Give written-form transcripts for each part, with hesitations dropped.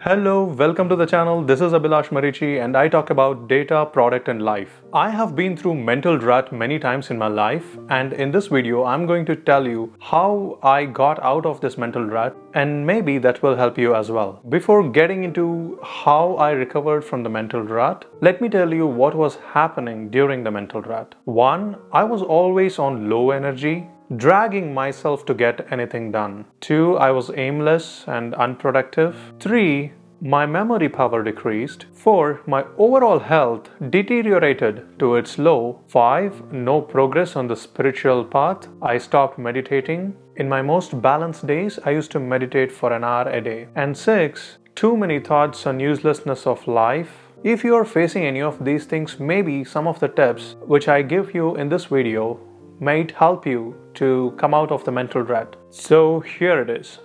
Hello, welcome to the channel. This is Abhilash Marichi and I talk about data, product and life. I have been through mental rut many times in my life, and in this video I'm going to tell you how I got out of this mental rut, and maybe that will help you as well. Before getting into how I recovered from the mental rut, let me tell you what was happening during the mental rut. 1. I was always on low energy, dragging myself to get anything done. 2. I was aimless and unproductive. 3. My memory power decreased. 4. My overall health deteriorated to its low. 5. No progress on the spiritual path. I stopped meditating. In my most balanced days, I used to meditate for an hour a day. And 6. Too many thoughts on uselessness of life. If you are facing any of these things, maybe some of the tips which I give you in this video might help you to come out of the mental rut. So here it is.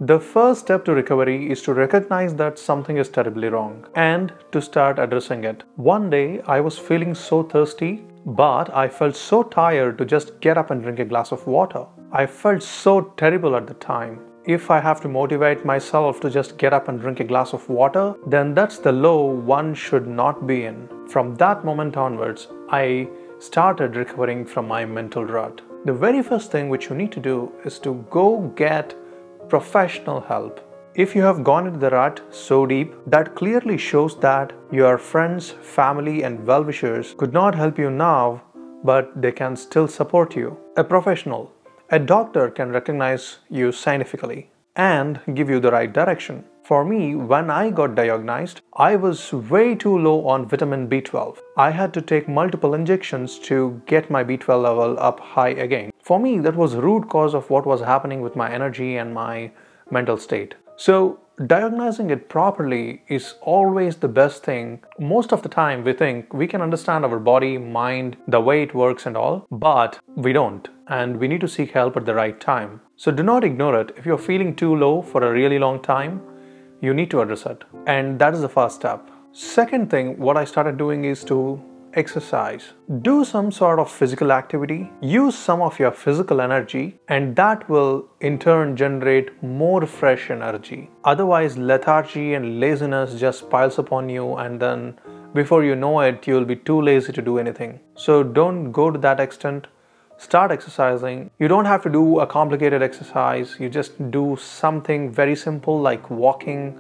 The first step to recovery is to recognize that something is terribly wrong and to start addressing it. One day I was feeling so thirsty, but I felt so tired to just get up and drink a glass of water. I felt so terrible at the time. If I have to motivate myself to just get up and drink a glass of water, then that's the low one should not be in. From that moment onwards, I started recovering from my mental rut. The very first thing which you need to do is to go get professional help. If you have gone into the rut so deep, that clearly shows that your friends, family and well-wishers could not help you now, but they can still support you. A professional, a doctor can recognize you scientifically and give you the right direction. For me, when I got diagnosed, I was way too low on vitamin B12. I had to take multiple injections to get my B12 level up high again. For me, that was the root cause of what was happening with my energy and my mental state. So, diagnosing it properly is always the best thing. Most of the time, we think we can understand our body, mind, the way it works and all, but we don't. And we need to seek help at the right time. So do not ignore it. If you're feeling too low for a really long time, you need to address it. And that is the first step. Second thing, what I started doing is to exercise. Do some sort of physical activity. Use some of your physical energy, and that will in turn generate more fresh energy. Otherwise, lethargy and laziness just piles upon you, and then before you know it, you'll be too lazy to do anything. So don't go to that extent. Start exercising. You don't have to do a complicated exercise. You just do something very simple like walking,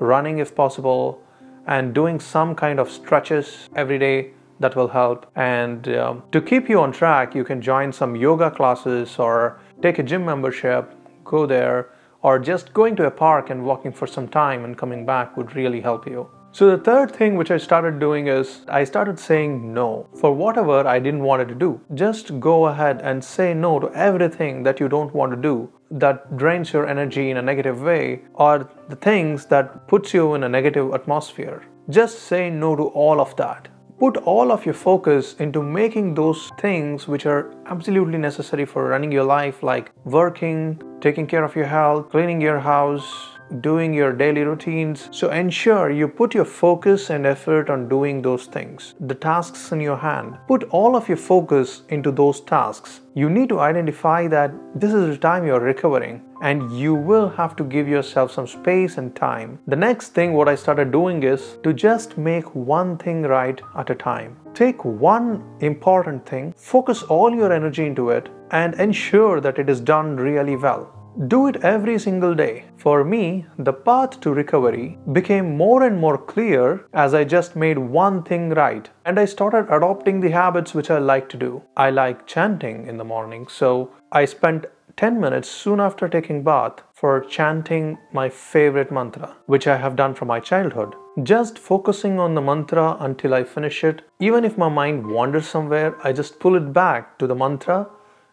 running if possible, and doing some kind of stretches every day. That will help. And to keep you on track, you can join some yoga classes or take a gym membership, go there, or just going to a park and walking for some time and coming back would really help you. So the third thing which I started doing is I started saying no for whatever I didn't want to do. Just go ahead and say no to everything that you don't want to do, that drains your energy in a negative way, or the things that puts you in a negative atmosphere. Just say no to all of that. Put all of your focus into making those things which are absolutely necessary for running your life, like working, taking care of your health, cleaning your house, doing your daily routines. So ensure you put your focus and effort on doing those things. The tasks in your hand. Put all of your focus into those tasks. You need to identify that this is the time you're recovering, and you will have to give yourself some space and time. The next thing what I started doing is to just make one thing right at a time. Take one important thing, focus all your energy into it, and ensure that it is done really well. Do it every single day. For me, the path to recovery became more and more clear as I just made one thing right. And I started adopting the habits which I like to do. I like chanting in the morning, so I spent 10 minutes soon after taking bath for chanting my favorite mantra, which I have done from my childhood. Just focusing on the mantra until I finish it. Even if my mind wanders somewhere, I just pull it back to the mantra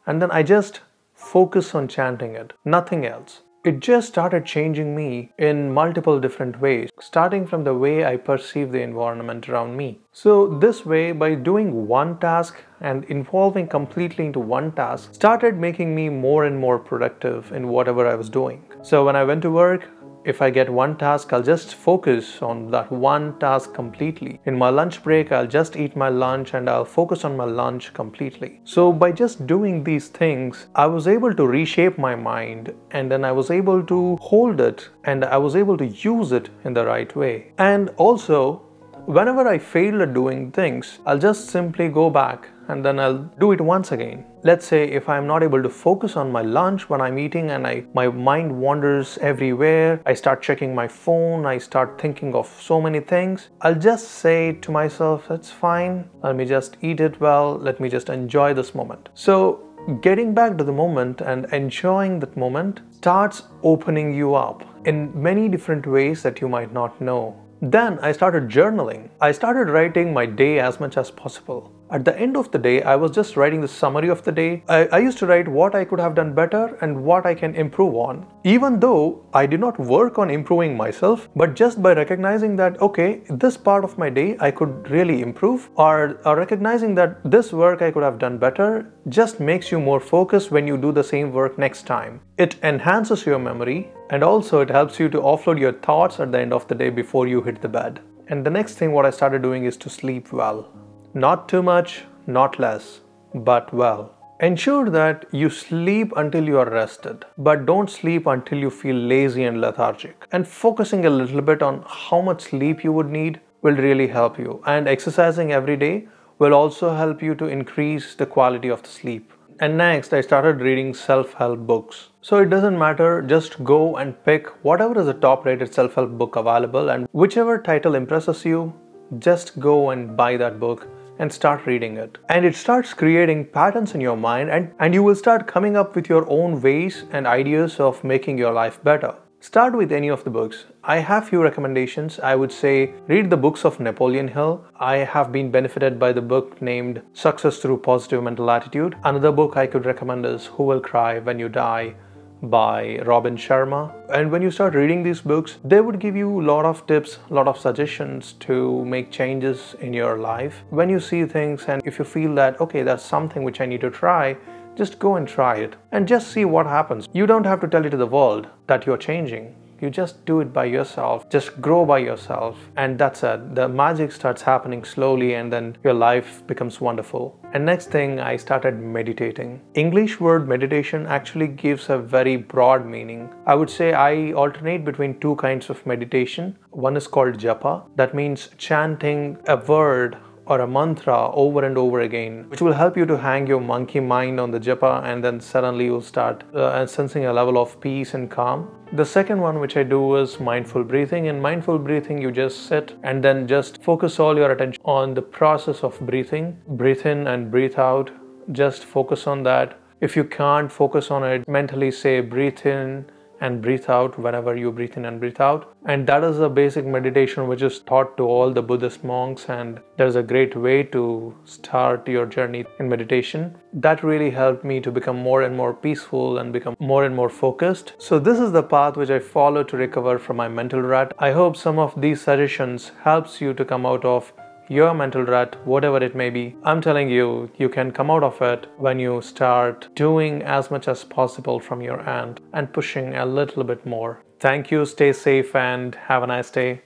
and then I just focus on chanting it, nothing else. It just started changing me in multiple different ways, starting from the way I perceive the environment around me. So this way, by doing one task and involving completely into one task, started making me more and more productive in whatever I was doing. So when I went to work, if I get one task, I'll just focus on that one task completely. In my lunch break, I'll just eat my lunch and I'll focus on my lunch completely. So by just doing these things, I was able to reshape my mind, and then I was able to hold it and I was able to use it in the right way. And also, whenever I fail at doing things, I'll just simply go back and then I'll do it once again. Let's say if I'm not able to focus on my lunch when I'm eating and my mind wanders everywhere, I start checking my phone, I start thinking of so many things, I'll just say to myself, it's fine, let me just eat it well, let me just enjoy this moment. So getting back to the moment and enjoying that moment starts opening you up in many different ways that you might not know. Then I started journaling. I started writing my day as much as possible. At the end of the day, I was just writing the summary of the day. I used to write what I could have done better and what I can improve on. Even though I did not work on improving myself, but just by recognizing that, okay, this part of my day I could really improve, or recognizing that this work I could have done better, just makes you more focused when you do the same work next time. It enhances your memory, and also it helps you to offload your thoughts at the end of the day before you hit the bed. And the next thing what I started doing is to sleep well. Not too much, not less, but well. Ensure that you sleep until you are rested, but don't sleep until you feel lazy and lethargic. And focusing a little bit on how much sleep you would need will really help you. And exercising every day will also help you to increase the quality of the sleep. And next, I started reading self-help books. So it doesn't matter, just go and pick whatever is the top-rated self-help book available, and whichever title impresses you, just go and buy that book and start reading it. And it starts creating patterns in your mind, and you will start coming up with your own ways and ideas of making your life better. Start with any of the books. I have few recommendations. I would say read the books of Napoleon Hill. I have been benefited by the book named Success Through Positive Mental Attitude. Another book I could recommend is Who Will Cry When You Die by Robin Sharma. And when you start reading these books, they would give you a lot of tips, a lot of suggestions to make changes in your life. When you see things and if you feel that, okay, that's something which I need to try, just go and try it and just see what happens. You don't have to tell it to the world that you're changing. You just do it by yourself, just grow by yourself, and that's it. The magic starts happening slowly, and then your life becomes wonderful. And next thing, I started meditating. English word meditation actually gives a very broad meaning. I would say I alternate between two kinds of meditation. One is called japa, that means chanting a word or a mantra over and over again, which will help you to hang your monkey mind on the japa, and then suddenly you'll start sensing a level of peace and calm. The second one which I do is mindful breathing. In mindful breathing, you just sit and then just focus all your attention on the process of breathing. Breathe in and breathe out. Just focus on that. If you can't focus on it, mentally say breathe in and breathe out whenever you breathe in and breathe out. And that is a basic meditation which is taught to all the Buddhist monks, and there's a great way to start your journey in meditation. That really helped me to become more and more peaceful and become more and more focused. So this is the path which I follow to recover from my mental rut. I hope some of these suggestions helps you to come out of your mental rut, whatever it may be. I'm telling you, you can come out of it when you start doing as much as possible from your end and pushing a little bit more. Thank you, stay safe and have a nice day.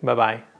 Bye-bye.